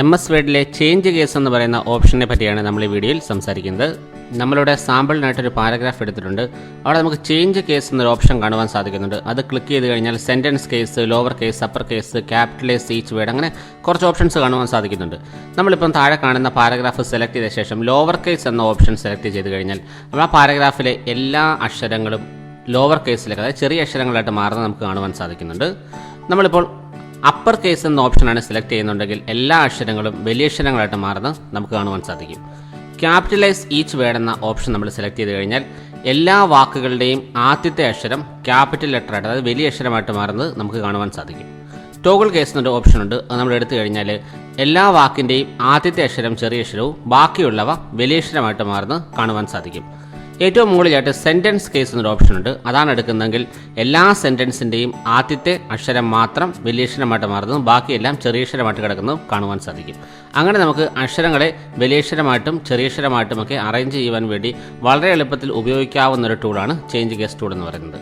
MS വേർഡിലെ change case എന്ന് പറയുന്ന ഓപ്ഷനെ പറ്റിയാണ് നമ്മൾ ഈ വീഡിയോയിൽ സംസാരിക്കുന്നത്. നമ്മളുടെ സാമ്പിളിനായിട്ടൊരു പാരഗ്രാഫ് എടുത്തിട്ടുണ്ട്. അവിടെ നമുക്ക് ചേഞ്ച് കേസ് എന്നൊരു ഓപ്ഷൻ കാണുവാൻ സാധിക്കുന്നുണ്ട്. അത് ക്ലിക്ക് ചെയ്ത് കഴിഞ്ഞാൽ sentence case, lower case, upper case, capitalise, each word, അങ്ങനെ കുറച്ച് ഓപ്ഷൻസ് കാണുവാൻ സാധിക്കുന്നുണ്ട്. നമ്മളിപ്പം താഴെ കാണുന്ന പാരഗ്രാഫ് സെലക്ട് ചെയ്ത ശേഷം ലോവർ കേസ് എന്ന ഓപ്ഷൻ സെലക്ട് ചെയ്ത് കഴിഞ്ഞാൽ ആ പാരഗ്രാഫിലെ എല്ലാ അക്ഷരങ്ങളും ലോവർ കേസിലേക്ക്, അതായത് ചെറിയ അക്ഷരങ്ങളായിട്ട് മാറുന്നത് നമുക്ക് കാണുവാൻ സാധിക്കുന്നുണ്ട്. നമ്മളിപ്പോൾ അപ്പർ കേസ് എന്ന ഓപ്ഷനാണ് സെലക്ട് ചെയ്യുന്നുണ്ടെങ്കിൽ എല്ലാ അക്ഷരങ്ങളും വലിയ അക്ഷരങ്ങളായിട്ട് മാറുന്നത് നമുക്ക് കാണുവാൻ സാധിക്കും. ക്യാപിറ്റലൈസ് ഈച്ച് വേർഡ് എന്ന ഓപ്ഷൻ നമ്മൾ സെലക്ട് ചെയ്ത് കഴിഞ്ഞാൽ എല്ലാ വാക്കുകളുടെയും ആദ്യത്തെ അക്ഷരം ക്യാപിറ്റൽ ലെറ്റർ ആയിട്ട്, അതായത് വലിയ അക്ഷരമായിട്ട് മാറുന്നത് നമുക്ക് കാണുവാൻ സാധിക്കും. ടോഗിൾ കേസ് എന്നൊരു ഓപ്ഷൻ ഉണ്ട്. അത് നമ്മൾ എടുത്തു കഴിഞ്ഞാൽ എല്ലാ വാക്കിൻ്റെയും ആദ്യത്തെ അക്ഷരം ചെറിയ അക്ഷരവും ബാക്കിയുള്ളവ വലിയ അക്ഷരമായിട്ട് മാറുന്നത് കാണുവാൻ സാധിക്കും. ഏറ്റവും മുകളിലായിട്ട് സെൻറ്റൻസ് കേസ് എന്നൊരു ഓപ്ഷൻ ഉണ്ട്. അതാണ് എടുക്കുന്നതെങ്കിൽ എല്ലാ സെൻറ്റൻസിൻ്റെയും ആദ്യത്തെ അക്ഷരം മാത്രം വലിയ അക്ഷരമായിട്ട് മാറുന്നതും ബാക്കിയെല്ലാം ചെറിയ അക്ഷരമായിട്ട് കിടക്കുന്നതും കാണുവാൻ സാധിക്കും. അങ്ങനെ നമുക്ക് അക്ഷരങ്ങളെ വലിയ അക്ഷരമായിട്ടും ചെറിയ അക്ഷരമായിട്ടുമൊക്കെ അറേഞ്ച് ചെയ്യുവാൻ വേണ്ടി വളരെ എളുപ്പത്തിൽ ഉപയോഗിക്കാവുന്ന ഒരു ടൂളാണ് ചേഞ്ച് കേസ് ടൂൾ എന്ന് പറയുന്നത്.